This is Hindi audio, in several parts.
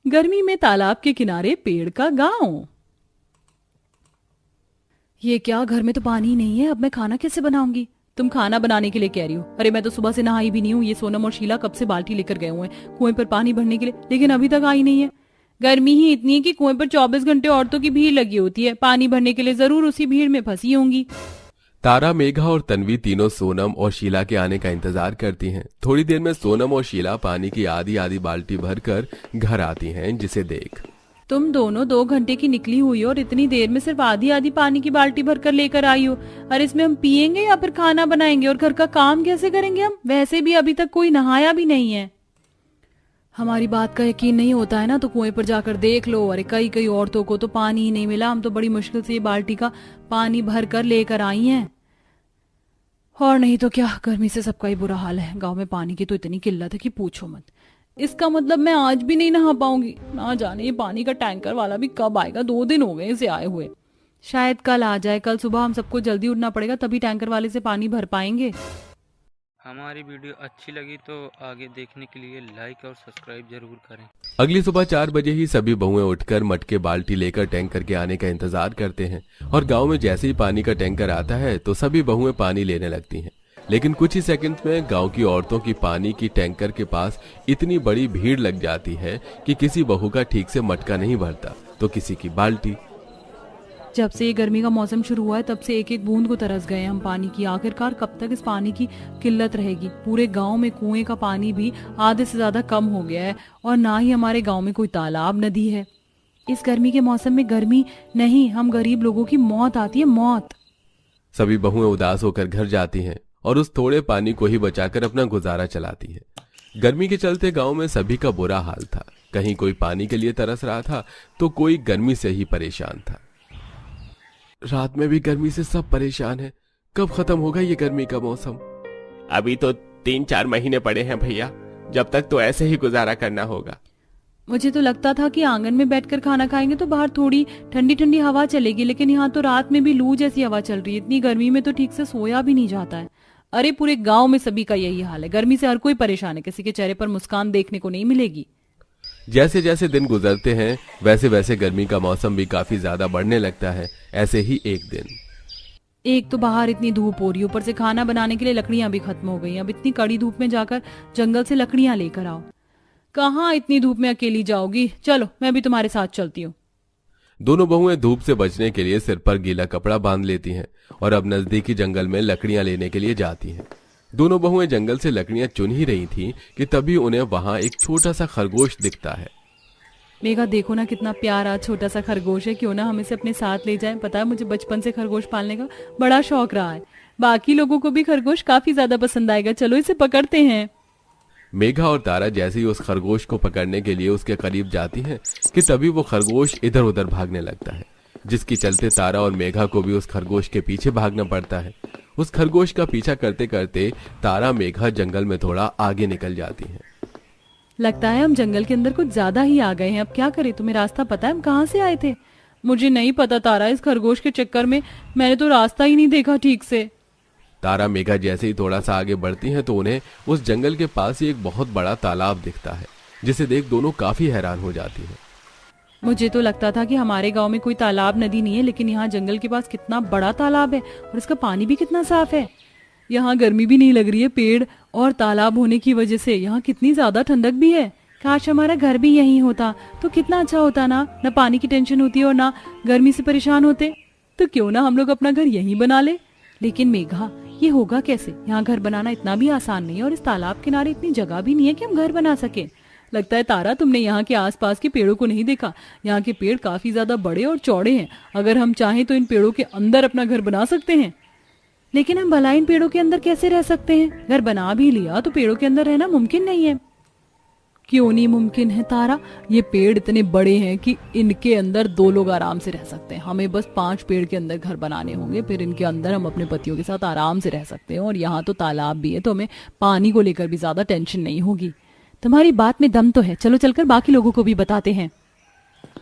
गर्मी में तालाब के किनारे पेड़ का गांव। ये क्या, घर में तो पानी ही नहीं है, अब मैं खाना कैसे बनाऊंगी? तुम खाना बनाने के लिए कह रही हो? अरे मैं तो सुबह से नहाई भी नहीं हूँ। ये सोनम और शीला कब से बाल्टी लेकर गए हुए हैं कुएं पर पानी भरने के लिए, लेकिन अभी तक आई नहीं है। गर्मी ही इतनी है कि कुएं पर 24 घंटे औरतों की भीड़ लगी होती है पानी भरने के लिए, जरूर उसी भीड़ में फंसी होंगी। तारा, मेघा और तन्वी तीनों सोनम और शीला के आने का इंतजार करती हैं। थोड़ी देर में सोनम और शीला पानी की आधी आधी बाल्टी भरकर घर आती हैं, जिसे देख तुम दोनों 2 घंटे की निकली हुई हो और इतनी देर में सिर्फ आधी आधी पानी की बाल्टी भर कर लेकर आई हो। और इसमें हम पियेंगे या फिर खाना बनाएंगे और घर का काम कैसे करेंगे हम? वैसे भी अभी तक कोई नहाया भी नहीं है। हमारी बात का यकीन नहीं होता है ना तो कुएं पर जाकर देख लो। अरे कई कई औरतों को तो पानी ही नहीं मिला, हम तो बड़ी मुश्किल से ये बाल्टी का पानी भर कर लेकर आई हैं। और नहीं तो क्या, गर्मी से सबका ही बुरा हाल है। गांव में पानी की तो इतनी किल्लत है कि पूछो मत। इसका मतलब मैं आज भी नहीं नहा पाऊंगी। ना जाने ये पानी का टैंकर वाला भी कब आएगा, 2 दिन हो गए इसे आए हुए। शायद कल आ जाए। कल सुबह हम सबको जल्दी उठना पड़ेगा, तभी टैंकर वाले से पानी भर पाएंगे। हमारी वीडियो अच्छी लगी तो आगे देखने के लिए लाइक और सब्सक्राइब जरूर करें। अगली सुबह 4 बजे ही सभी बहुएं उठकर मटके बाल्टी लेकर टैंकर के आने का इंतजार करते हैं। और गांव में जैसे ही पानी का टैंकर आता है तो सभी बहुएं पानी लेने लगती हैं। लेकिन कुछ ही सेकंड में गांव की औरतों की पानी की टैंकर के पास इतनी बड़ी भीड़ लग जाती है कि किसी बहू का ठीक से मटका नहीं भरता तो किसी की बाल्टी। जब से ये गर्मी का मौसम शुरू हुआ है तब से एक एक बूंद को तरस गए हम पानी की। आखिरकार कब तक इस पानी की किल्लत रहेगी? पूरे गांव में कुएं का पानी भी आधे से ज्यादा कम हो गया है और ना ही हमारे गांव में कोई तालाब नदी है। इस गर्मी के मौसम में गर्मी नहीं, हम गरीब लोगों की मौत आती है, मौत। सभी बहुएं उदास होकर घर जाती हैं और उस थोड़े पानी को ही बचाकर अपना गुजारा चलाती हैं। गर्मी के चलते गांव में सभी का बुरा हाल था। कहीं कोई पानी के लिए तरस रहा था तो कोई गर्मी से ही परेशान था। रात में भी गर्मी से सब परेशान हैं। कब खत्म होगा ये गर्मी का मौसम? अभी तो 3-4 महीने पड़े हैं भैया, जब तक तो ऐसे ही गुजारा करना होगा। मुझे तो लगता था कि आंगन में बैठकर खाना खाएंगे तो बाहर थोड़ी ठंडी ठंडी हवा चलेगी, लेकिन यहाँ तो रात में भी लू जैसी हवा चल रही है। इतनी गर्मी में तो ठीक से सोया भी नहीं जाता है। अरे पूरे गांव में सभी का यही हाल है। गर्मी से हर कोई परेशान है, किसी के चेहरे पर मुस्कान देखने को नहीं मिलेगी। जैसे जैसे दिन गुजरते हैं वैसे वैसे गर्मी का मौसम भी काफी ज्यादा बढ़ने लगता है। ऐसे ही एक दिन, एक तो बाहर इतनी धूप हो रही, ऊपर से खाना बनाने के लिए लकड़ियां भी खत्म हो गई। अब इतनी कड़ी धूप में जाकर जंगल से लकड़ियां लेकर आओ। कहाँ इतनी धूप में अकेली जाओगी? चलो मैं भी तुम्हारे साथ चलती हूँ। दोनों बहुएं धूप से बचने के लिए सिर पर गीला कपड़ा बांध लेती हैं और अब नजदीकी जंगल में लकड़ियां लेने के लिए जाती हैं। दोनों बहुएं जंगल से लकड़ियां चुन ही रही थीं कि तभी उन्हें वहां एक छोटा सा खरगोश दिखता है। मेघा देखो ना कितना प्यारा छोटा सा खरगोश है, क्यों ना हम इसे अपने साथ ले जाएं। पता है मुझे बचपन से खरगोश पालने का बड़ा शौक रहा है। बाकी लोगों को भी खरगोश काफी ज्यादा पसंद आएगा। चलो इसे पकड़ते हैं। मेघा और तारा जैसे ही उस खरगोश को पकड़ने के लिए उसके करीब जाती हैं कि तभी वो खरगोश इधर उधर भागने लगता है, जिसकी चलते तारा और मेघा को भी उस खरगोश के पीछे भागना पड़ता है। उस खरगोश का पीछा करते करते तारा मेघा जंगल में थोड़ा आगे निकल जाती हैं। लगता है हम जंगल के अंदर कुछ ज्यादा ही आ गए हैं। अब क्या करें? तुम्हें रास्ता पता है हम कहाँ से आए थे? मुझे नहीं पता तारा, इस खरगोश के चक्कर में मैंने तो रास्ता ही नहीं देखा ठीक से। तारा मेघा जैसे ही थोड़ा सा आगे बढ़ती हैं तो उन्हें उस जंगल के पास ही एक बहुत बड़ा तालाब दिखता है, जिसे देख दोनों काफी हैरान हो जाती हैं। मुझे तो लगता था कि हमारे गांव में कोई तालाब नदी नहीं है, लेकिन यहाँ जंगल के पास कितना बड़ा तालाब है और इसका पानी भी कितना साफ है। यहाँ गर्मी भी नहीं लग रही है, पेड़ और तालाब होने की वजह से यहाँ कितनी ज्यादा ठंडक भी है। काश हमारा घर भी यहीं होता तो कितना अच्छा होता ना। न पानी की टेंशन होती और ना गर्मी से परेशान होते। तो क्यों ना हम लोग अपना घर यहीं बना ले। लेकिन मेघा ये होगा कैसे? यहाँ घर बनाना इतना भी आसान नहीं है और इस तालाब किनारे इतनी जगह भी नहीं है कि हम घर बना सके। लगता है तारा तुमने यहाँ के आसपास के पेड़ों को नहीं देखा। यहाँ के पेड़ काफी ज्यादा बड़े और चौड़े हैं। अगर हम चाहें तो इन पेड़ों के अंदर अपना घर बना सकते हैं। लेकिन हम भला इन पेड़ों के अंदर कैसे रह सकते हैं? घर बना भी लिया तो पेड़ों के अंदर रहना मुमकिन नहीं है। क्यों नहीं मुमकिन है तारा? ये पेड़ इतने बड़े हैं कि इनके अंदर 2 लोग आराम से रह सकते हैं। हमें बस 5 पेड़ के अंदर घर बनाने होंगे, फिर इनके अंदर हम अपने पतियों के साथ आराम से रह सकते हैं। और यहाँ तो तालाब भी है तो हमें पानी को लेकर भी ज्यादा टेंशन नहीं होगी। तुम्हारी बात में दम तो है, चलो चलकर बाकी लोगों को भी बताते हैं।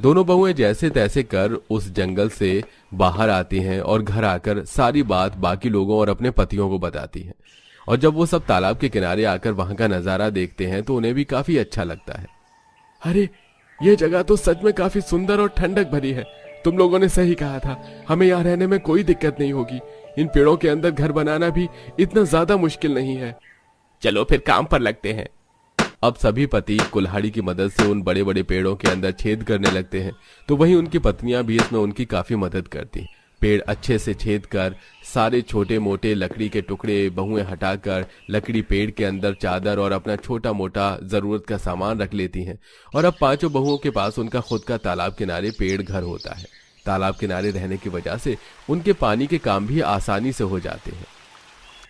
दोनों बहुएं जैसे तैसे कर उस जंगल से बाहर आती हैं और घर आकर सारी बात बाकी लोगों और अपने पतियों को बताती हैं। और जब वो सब तालाब के किनारे आकर वहां का नजारा देखते हैं तो उन्हें भी काफी अच्छा लगता है। अरे ये जगह तो सच में काफी सुंदर और ठंडक भरी है। तुम लोगों ने सही कहा था, हमें यहाँ रहने में कोई दिक्कत नहीं होगी। इन पेड़ों के अंदर घर बनाना भी इतना ज्यादा मुश्किल नहीं है। चलो फिर काम पर लगते हैं। अब सभी पति कुल्हाड़ी की मदद से उन बड़े बड़े पेड़ों के अंदर छेद करने लगते हैं, तो वहीं उनकी पत्नियां भी इसमें उनकी काफी मदद करती। पेड़ अच्छे से छेद कर सारे छोटे मोटे लकड़ी के टुकड़े बहुएं हटाकर लकड़ी पेड़ के अंदर चादर और अपना छोटा मोटा जरूरत का सामान रख लेती हैं। और अब पांचों बहुओं के पास उनका खुद का तालाब किनारे पेड़ घर होता है। तालाब किनारे रहने की वजह से उनके पानी के काम भी आसानी से हो जाते हैं।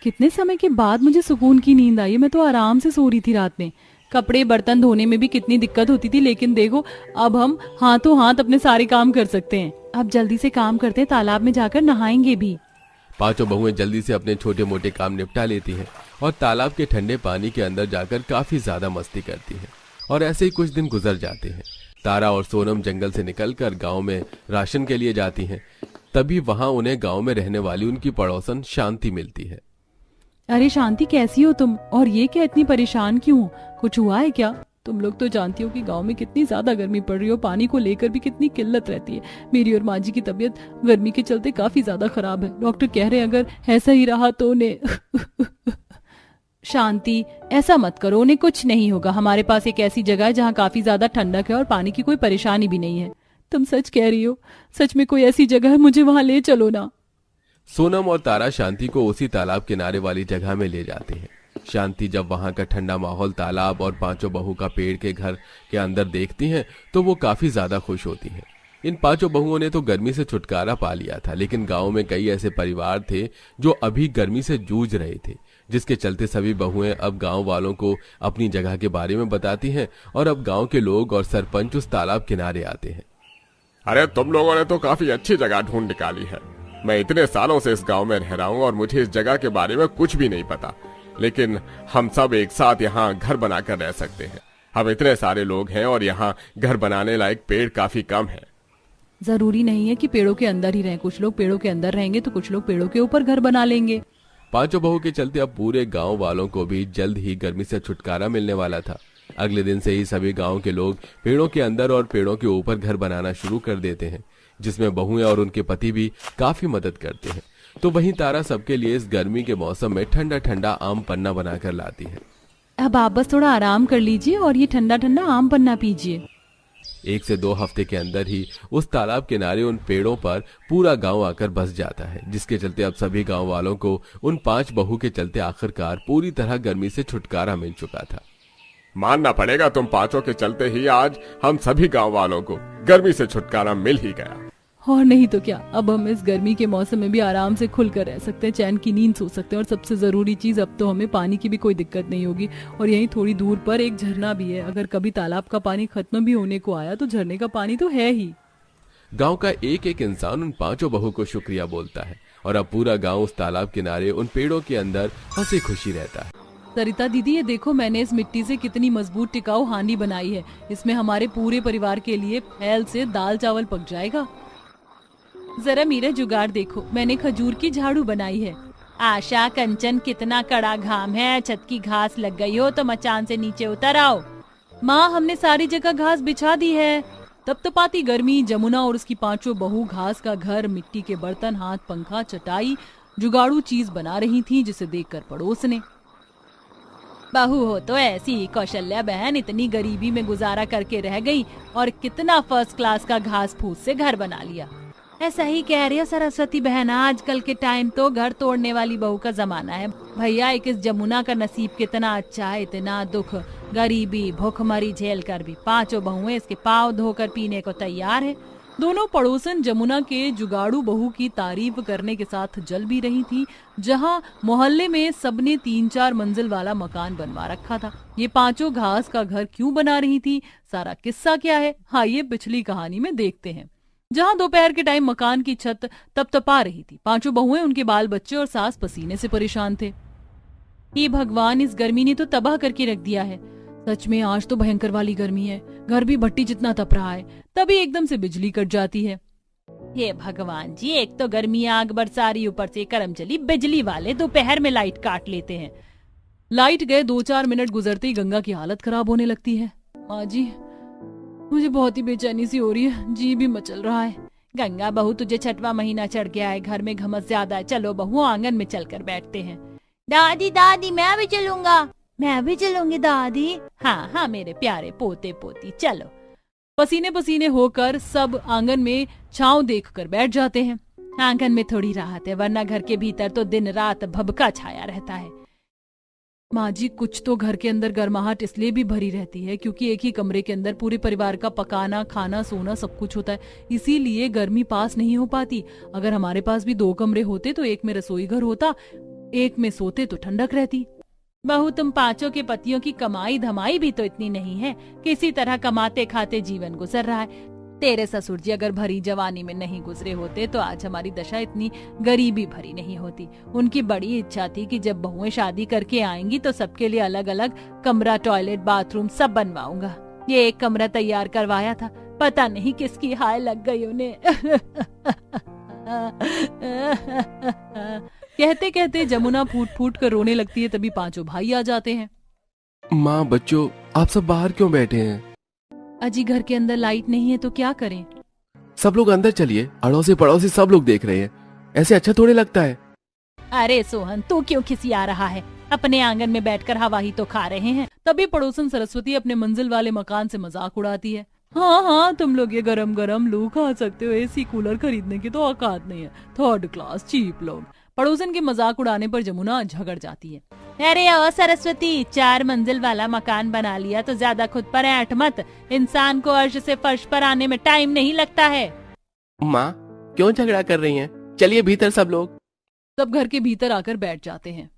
कितने समय के बाद मुझे सुकून की नींद आई। मैं तो आराम से सो रही थी रात में। कपड़े बर्तन धोने में भी कितनी दिक्कत होती थी, लेकिन देखो अब हम हाथों हाथ अपने सारे काम कर सकते हैं। अब जल्दी से काम करते, तालाब में जाकर नहाएंगे भी। पांचों बहुएं जल्दी से अपने छोटे मोटे काम निपटा लेती हैं और तालाब के ठंडे पानी के अंदर जाकर काफी ज्यादा मस्ती करती हैं। और ऐसे ही कुछ दिन गुजर जाते हैं। तारा और सोनम जंगल से निकलकर गांव में राशन के लिए जाती हैं। तभी वहां उन्हें गांव में रहने वाली उनकी पड़ोसन शांति मिलती है। अरे शांति, कैसी हो तुम? और ये क्या इतनी परेशान क्यों? कुछ हुआ है क्या? तुम लोग तो जानती हो कि गांव में कितनी ज्यादा गर्मी पड़ रही हो, पानी को लेकर भी कितनी किल्लत रहती है। मेरी और माँ जी की तबीयत गर्मी के चलते काफी ज्यादा खराब है। डॉक्टर कह रहे हैं अगर ऐसा ही रहा तो उन्हें शांति, ऐसा मत करो, उन्हें कुछ नहीं होगा। हमारे पास एक ऐसी जगह है जहाँ काफी ज्यादा ठंडक है और पानी की कोई परेशानी भी नहीं है। तुम सच कह रही हो? सच में कोई ऐसी जगह है? मुझे वहां ले चलो ना। सोनम और तारा शांति को उसी तालाब किनारे वाली जगह में ले जाते हैं। शांति जब वहां का ठंडा माहौल, तालाब और पांचों बहू का पेड़ के घर के अंदर देखती हैं तो वो काफी ज्यादा खुश होती हैं। इन पांचों बहुओं ने तो गर्मी से छुटकारा पा लिया था, लेकिन गांव में कई ऐसे परिवार थे जो अभी गर्मी से जूझ रहे थे, जिसके चलते सभी बहुएं अब गांव वालों को अपनी जगह के बारे में बताती हैं। और अब गांव के लोग और सरपंच उस तालाब किनारे आते हैं। अरे तुम लोगों ने तो काफी अच्छी जगह ढूंढ निकाली है। मैं इतने सालों से इस गांव में रह रहा हूँ और मुझे इस जगह के बारे में कुछ भी नहीं पता, लेकिन हम सब एक साथ यहाँ घर बनाकर रह सकते हैं। हम इतने सारे लोग हैं और यहाँ घर बनाने लायक पेड़ काफी कम है। जरूरी नहीं है कि पेड़ों के अंदर ही रहें। कुछ लोग पेड़ों के अंदर रहेंगे तो कुछ लोग पेड़ों के ऊपर घर बना लेंगे। पांचों बहू के चलते अब पूरे गांव वालों को भी जल्द ही गर्मी से छुटकारा मिलने वाला था। अगले दिन से ही सभी गांव के लोग पेड़ों के अंदर और पेड़ों के ऊपर घर बनाना शुरू कर देते हैं, जिसमें बहुएं और उनके पति भी काफी मदद करते हैं। तो वहीं तारा सबके लिए इस गर्मी के मौसम में ठंडा ठंडा आम पन्ना बनाकर लाती है। अब आप बस थोड़ा आराम कर लीजिए और ये ठंडा ठंडा आम पन्ना पीजिए। 1 से 2 हफ्ते के अंदर ही उस तालाब किनारे उन पेड़ों पर पूरा गांव आकर बस जाता है, जिसके चलते अब सभी गांव वालों को उन 5 बहू के चलते आखिरकार पूरी तरह गर्मी से छुटकारा मिल चुका था। मानना पड़ेगा, तुम पांचों के चलते ही आज हम सभी गांव वालों को गर्मी से छुटकारा मिल ही गया। और नहीं तो क्या, अब हम इस गर्मी के मौसम में भी आराम से खुलकर रह सकते हैं, चैन की नींद सो सकते हैं। और सबसे जरूरी चीज, अब तो हमें पानी की भी कोई दिक्कत नहीं होगी। और यहीं थोड़ी दूर पर एक झरना भी है। अगर कभी तालाब का पानी खत्म भी होने को आया तो झरने का पानी तो है ही। गांव का एक एक इंसान उन 5 बहू को शुक्रिया बोलता है और अब पूरा गांव उस तालाब किनारे उन पेड़ों के अंदर हंसी खुशी रहता है। सरिता दीदी, ये देखो मैंने इस मिट्टी से कितनी मजबूत टिकाऊ हांडी बनाई है। इसमें हमारे पूरे परिवार के लिए फैल से दाल चावल पक जाएगा। जरा मेरा जुगाड़ देखो, मैंने खजूर की झाड़ू बनाई है। आशा, कंचन, कितना कड़ा घाम है, छत की घास लग गई हो तो मचान से नीचे उतर आओ। माँ, हमने सारी जगह घास बिछा दी है। तपतपाती गर्मी, जमुना और उसकी 5 बहू घास का घर, मिट्टी के बर्तन, हाथ पंखा, चटाई, जुगाड़ू चीज बना रही थी, जिसे देखकर पड़ोस ने, बहू हो तो ऐसी, कौशल्या बहन इतनी गरीबी में गुजारा करके रह गई और कितना फर्स्ट क्लास का घास फूस से घर बना लिया। ऐसा ही कह रही है सरस्वती बहन, आजकल के टाइम तो घर तोड़ने वाली बहू का जमाना है। भैया, एक इस जमुना का नसीब कितना अच्छा है, इतना दुख, गरीबी, भूखमरी झेल कर भी 5 बहुएं इसके पाँव धोकर पीने को तैयार है। दोनों पड़ोसन जमुना के जुगाड़ू बहू की तारीफ करने के साथ जल भी रही थी। जहां मोहल्ले में सबने 3-4 मंजिल वाला मकान बनवा रखा था, ये 5 घास का घर क्यों बना रही थी, सारा किस्सा क्या है, आइए पिछली कहानी में देखते हैं। जहां दोपहर के टाइम मकान की छत तपतपा रही थी, 5 बहुएं, उनके बाल बच्चे और सास पसीने से परेशान थे। ये भगवान, इस गर्मी ने तो तबाह करके रख दिया है। सच में आज तो भयंकर वाली गर्मी है, घर भी भट्टी जितना तप रहा है। तभी एकदम से बिजली कट जाती है। हे भगवान जी, एक तो गर्मी आग बरसा रही, ऊपर से करम चली बिजली वाले दोपहर में लाइट काट लेते हैं। लाइट गए 2-4 मिनट गुजरते ही गंगा की हालत खराब होने लगती है। माँ जी, मुझे बहुत ही बेचैनी सी हो रही है, जी भी मचल रहा है। गंगा बहू, तुझे 6वां महीना चढ़ गया है, घर में घमस ज्यादा है। चलो बहू, आंगन में चलकर बैठते हैं। दादी दादी, मैं भी चलूंगा। मैं भी चलूंगी दादी। हाँ हाँ मेरे प्यारे पोते पोती, चलो। पसीने पसीने होकर सब आंगन में छांव देखकर बैठ जाते हैं। आंगन में थोड़ी राहत है, वरना घर के भीतर तो दिन रात भभका छाया रहता है। माँ जी, कुछ तो घर के अंदर गर्माहट इसलिए भी भरी रहती है क्योंकि एक ही कमरे के अंदर पूरे परिवार का पकाना, खाना, सोना सब कुछ होता है, इसीलिए गर्मी पास नहीं हो पाती। अगर हमारे पास भी 2 कमरे होते तो एक में रसोई घर होता, एक में सोते तो ठंडक रहती। बहू, तुम 5 के पतियों की कमाई धमाई भी तो इतनी नहीं है, किसी तरह कमाते खाते जीवन गुजर रहा है। तेरे ससुर जी अगर भरी जवानी में नहीं गुजरे होते तो आज हमारी दशा इतनी गरीबी भरी नहीं होती। उनकी बड़ी इच्छा थी कि जब बहुएं शादी करके आएंगी तो सबके लिए अलग अलग कमरा, टॉयलेट, बाथरूम सब बनवाऊंगा। ये एक कमरा तैयार करवाया था, पता नहीं किसकी हाय लग गई उन्हें। कहते कहते जमुना फूट फूट कर रोने लगती है। तभी 5 भाई आ जाते हैं। माँ, बच्चों, आप सब बाहर क्यों बैठे हैं? अजी, घर के अंदर लाइट नहीं है तो क्या करें? सब लोग अंदर चलिए, अड़ोसी पड़ोसी सब लोग देख रहे हैं, ऐसे अच्छा थोड़े लगता है। अरे सोहन, तू क्यों खिसिया रहा है? अपने आंगन में बैठकर हवा ही तो खा रहे हैं। तभी पड़ोसन सरस्वती अपने मंजिल वाले मकान से मजाक उड़ाती है। हाँ हाँ, तुम लोग ये गरम गरम लू खा सकते हो, एसी कूलर खरीदने की तो औकात नहीं है, 3rd क्लास चीप लोग। पड़ोसन के मजाक उड़ाने पर जमुना झगड़ जाती है। अरे ओ सरस्वती, 4 मंजिल वाला मकान बना लिया तो ज्यादा खुद पर ऐंठ मत। इंसान को अर्श से फर्श पर आने में टाइम नहीं लगता है। माँ, क्यों झगड़ा कर रही हैं? चलिए भीतर सब लोग। सब घर के भीतर आकर बैठ जाते हैं।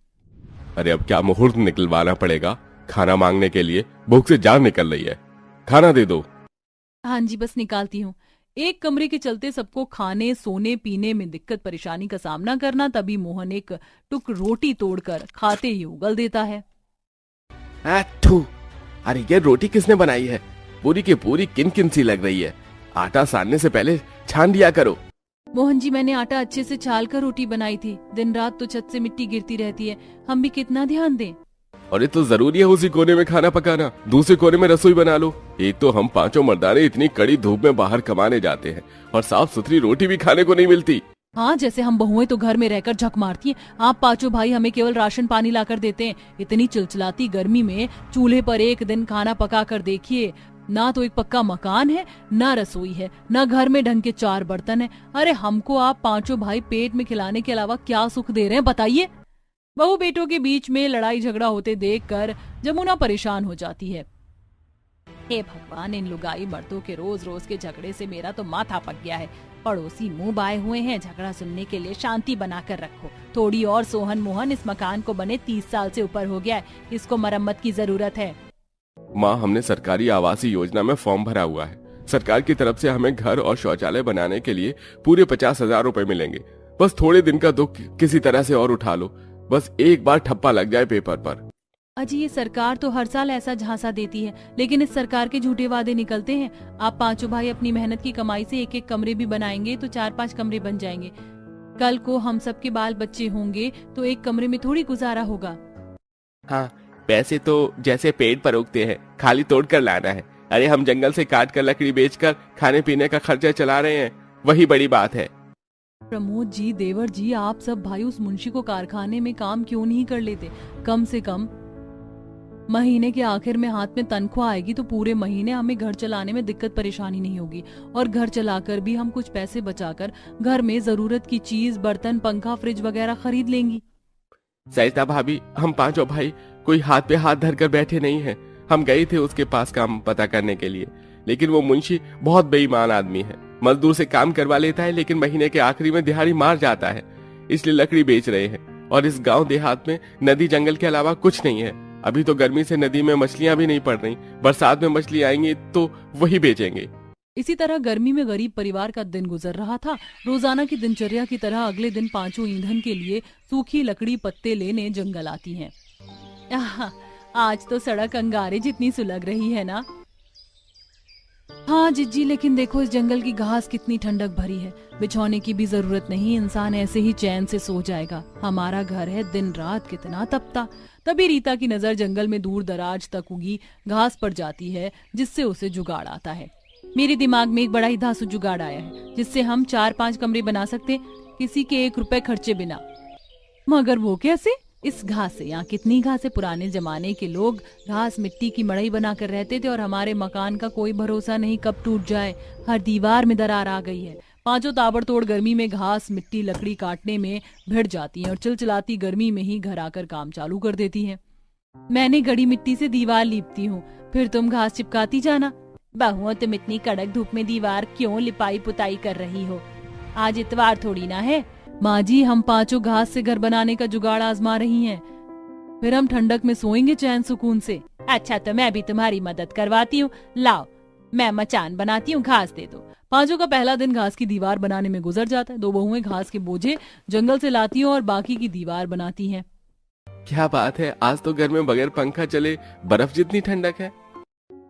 अरे अब क्या मुहूर्त निकलवाना पड़ेगा खाना मांगने के लिए, भूख से जान निकल रही है, खाना दे दो। हाँ जी, बस निकालती हूँ। एक कमरे के चलते सबको खाने, सोने, पीने में दिक्कत परेशानी का सामना करना। तभी मोहन एक टुक रोटी तोड़कर खाते ही उगल देता है। अरे ये रोटी किसने बनाई है? पूरी की पूरी किन किन सी लग रही है। आटा सानने से पहले छान दिया करो। मोहन जी, मैंने आटा अच्छे से छाल कर रोटी बनाई थी। दिन रात तो छत से मिट्टी गिरती रहती है, हम भी कितना ध्यान दें। और ये तो जरूरी है उसी कोने में खाना पकाना, दूसरे कोने में रसोई बना लो। एक तो हम 5 मर्दाने इतनी कड़ी धूप में बाहर कमाने जाते हैं और साफ सुथरी रोटी भी खाने को नहीं मिलती। हाँ, जैसे हम बहुएं तो घर में रहकर झक मारती हैं, आप 5 भाई हमें केवल राशन पानी लाकर देते हैं। इतनी चिलचिलाती गर्मी में चूल्हे पर एक दिन खाना पका कर देखिए, ना तो एक पक्का मकान है, ना रसोई है, ना घर में ढंग के 4 बर्तन है। अरे हमको आप 5 भाई पेट में खिलाने के अलावा क्या सुख दे रहे हैं, बताइए। बहू बेटों के बीच में लड़ाई झगड़ा होते देखकर जमुना परेशान हो जाती है। हे भगवान, इन लुगाई मर्दों के रोज रोज के झगड़े से मेरा तो माथा पक गया है। पड़ोसी मुंह बाए हुए हैं, झगड़ा सुनने के लिए शांति बनाकर रखो थोड़ी। और सोहन मोहन, इस मकान को बने 30 साल से ऊपर हो गया है, इसको मरम्मत की जरूरत है। माँ, हमने सरकारी आवासीय योजना में फॉर्म भरा हुआ है। सरकार की तरफ से हमें घर और शौचालय बनाने के लिए पूरे 50,000 रुपए मिलेंगे। बस थोड़े दिन का दुख किसी तरह से और उठा लो, बस एक बार ठप्पा लग जाए पेपर पर। अजी, ये सरकार तो हर साल ऐसा झांसा देती है, लेकिन इस सरकार के झूठे वादे निकलते हैं। आप 5 भाई अपनी मेहनत की कमाई से एक एक कमरे भी बनाएंगे तो 4-5 कमरे बन जाएंगे। कल को हम सबके बाल बच्चे होंगे तो एक कमरे में थोड़ी गुजारा होगा। हाँ, पैसे तो जैसे पेड़ पर उगते हैं, खाली तोड़ कर लाना है। अरे हम जंगल से काट कर लकड़ी बेचकर खाने पीने का खर्चा चला रहे हैं, वही बड़ी बात है। प्रमोद जी, देवर जी, आप सब भाई उस मुंशी को कारखाने में काम क्यों नहीं कर लेते? कम से कम महीने के आखिर में हाथ में तनख्वाह आएगी तो पूरे महीने हमें घर चलाने में दिक्कत परेशानी नहीं होगी, और घर चलाकर भी हम कुछ पैसे बचाकर घर में जरूरत की चीज, बर्तन, पंखा, फ्रिज वगैरह खरीद लेंगी। सरिता भाभी, हम 5 भाई कोई हाथ पे हाथ धर कर बैठे नहीं हैं। हम गए थे उसके पास काम पता करने के लिए, लेकिन वो मुंशी बहुत बेईमान आदमी है। मजदूर से काम करवा लेता है लेकिन महीने के आखिरी में दिहाड़ी मार जाता है, इसलिए लकड़ी बेच रहे हैं। और इस गांव देहात में नदी जंगल के अलावा कुछ नहीं है। अभी तो गर्मी से नदी में मछलियां भी नहीं पड़ रही, बरसात में मछली आएंगी तो वही बेचेंगे। इसी तरह गर्मी में गरीब परिवार का दिन गुजर रहा था। रोजाना की दिनचर्या की तरह अगले दिन 5 ईंधन के लिए सूखी लकड़ी पत्ते लेने जंगल आती हैं। आज तो सड़क अंगारे जितनी सुलग रही है ना। हाँ जिज्जी, लेकिन देखो इस जंगल की घास कितनी ठंडक भरी है, बिछौने की भी जरूरत नहीं, इंसान ऐसे ही चैन से सो जाएगा। हमारा घर है, दिन रात कितना तपता। तभी रीता की नजर जंगल में दूर दराज तक उगी घास पर जाती है, जिससे उसे जुगाड़ आता है। मेरे दिमाग में एक बड़ा ही धांसू जुगाड़ आया है जिससे हम 4-5 कमरे बना सकते किसी के 1 रुपए खर्चे बिना। मगर वो कैसे? इस घास से। यहाँ कितनी घास है। पुराने जमाने के लोग घास मिट्टी की मड़ई बनाकर रहते थे और हमारे मकान का कोई भरोसा नहीं कब टूट जाए। हर दीवार में दरार आ गई है। पांचों ताबड़तोड़ गर्मी में घास मिट्टी लकड़ी काटने में भिड़ जाती हैं और चिलचिलाती गर्मी में ही घर आकर काम चालू कर देती हैं। मैंने गड़ी मिट्टी से दीवार लीपती हूँ, फिर तुम घास चिपकाती जाना। बहुओं, तुम इतनी कड़क धूप में दीवार क्यों लिपाई पुताई कर रही हो? आज इतवार थोड़ी ना है। माँ जी, हम पांचों घास से घर बनाने का जुगाड़ आजमा रही हैं। फिर हम ठंडक में सोएंगे चैन सुकून से। अच्छा, तो मैं भी तुम्हारी मदद करवाती हूँ। लाओ, मैं मचान बनाती हूँ, घास दे दो। पांचों का पहला दिन घास की दीवार बनाने में गुजर जाता है। 2 बहुएं घास के बोझे जंगल से लाती हैं और बाकी की दीवार बनाती हैं। क्या बात है, आज तो घर में बगैर पंखा चले बर्फ जितनी ठंडक है।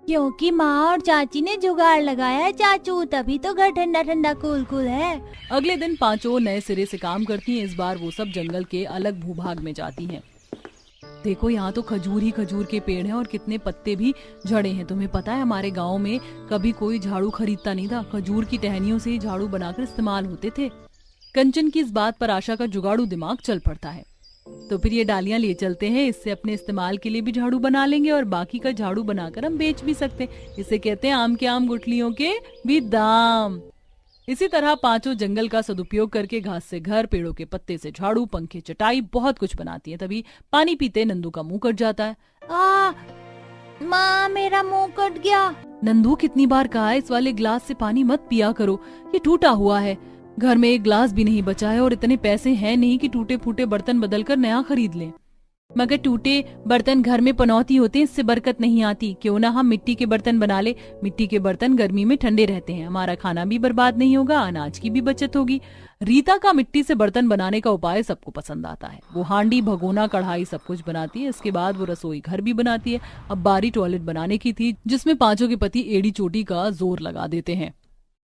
क्योंकि माँ और चाची ने जुगाड़ लगाया है चाचू, तभी तो घर ठंडा ठंडा कूल कूल है। अगले दिन पांचों नए सिरे से काम करती हैं। इस बार वो सब जंगल के अलग भूभाग में जाती हैं। देखो, यहाँ तो खजूर ही खजूर के पेड़ हैं और कितने पत्ते भी झड़े हैं। तुम्हें पता है, हमारे गांव में कभी कोई झाड़ू खरीदता नहीं था। खजूर की टहनियों से ही झाड़ू बनाकर इस्तेमाल होते थे। कंचन की इस बात पर आशा का जुगाड़ू दिमाग चल पड़ता है। तो फिर ये डालियां ले चलते हैं, इससे अपने इस्तेमाल के लिए भी झाड़ू बना लेंगे और बाकी का झाड़ू बनाकर हम बेच भी सकते हैं। इसे कहते हैं आम के आम गुठलियों के भी दाम। इसी तरह पांचों जंगल का सदुपयोग करके घास से घर, पेड़ों के पत्ते से झाड़ू, पंखे, चटाई बहुत कुछ बनाती है। तभी पानी पीते नंदू का मुंह कट जाता है। माँ, मेरा मुंह कट गया। नंदू, कितनी बार कहा है इस वाले ग्लास से पानी मत पिया करो, ये टूटा हुआ है। घर में एक ग्लास भी नहीं बचा है और इतने पैसे हैं नहीं कि टूटे फूटे बर्तन बदलकर नया खरीद लें। मगर टूटे बर्तन घर में पनौती होते हैं, इससे बरकत नहीं आती। क्यों ना हम मिट्टी के बर्तन बना ले। मिट्टी के बर्तन गर्मी में ठंडे रहते हैं, हमारा खाना भी बर्बाद नहीं होगा, अनाज की भी बचत होगी। रीता का मिट्टी से बर्तन बनाने का उपाय सबको पसंद आता है। वो हांडी, भगोना, कढ़ाई सब कुछ बनाती है। इसके बाद वो रसोई घर भी बनाती है। अब बारी टॉयलेट बनाने की थी, जिसमें पांचों के पति एड़ी चोटी का जोर लगा देते हैं।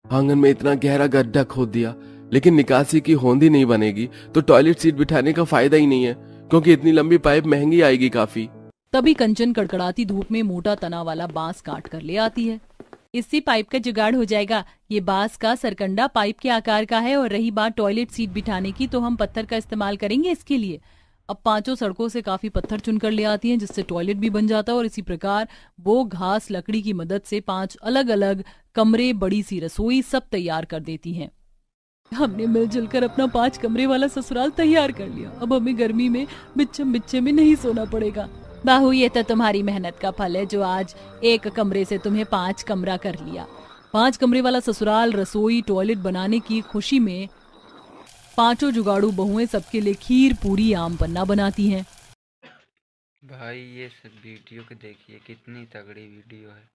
आंगन में इतना गहरा गड्ढा खोद दिया, लेकिन निकासी की होंदी नहीं बनेगी तो टॉयलेट सीट बिठाने का फायदा ही नहीं है, क्योंकि इतनी लंबी पाइप महंगी आएगी काफी। तभी कंचन कड़कड़ाती धूप में मोटा तना वाला बांस काट कर ले आती है। इससे पाइप का जुगाड़ हो जाएगा। ये बांस का सरकंडा पाइप के आकार का है। और रही बात टॉयलेट सीट बिठाने की, तो हम पत्थर का इस्तेमाल करेंगे इसके लिए। अब पांचों सड़कों से काफी पत्थर चुनकर ले आती हैं, जिससे टॉयलेट भी बन जाता है। और इसी प्रकार वो घास लकड़ी की मदद से 5 अलग अलग कमरे, बड़ी सी रसोई सब तैयार कर देती हैं। हमने मिलजुल कर अपना 5 कमरे वाला ससुराल तैयार कर लिया। अब हमें गर्मी में बिच्छम बिच्छे में नहीं सोना पड़ेगा। बाहू, ये तो तुम्हारी मेहनत का फल है, जो आज 1 कमरे से तुम्हें 5 कमरा कर लिया। 5 कमरे वाला ससुराल, रसोई, टॉयलेट बनाने की खुशी में पांचों जुगाड़ू बहुएं सबके लिए खीर, पूरी, आम पन्ना बनाती हैं। भाई, ये सब वीडियो को देखिए, कितनी तगड़ी वीडियो है।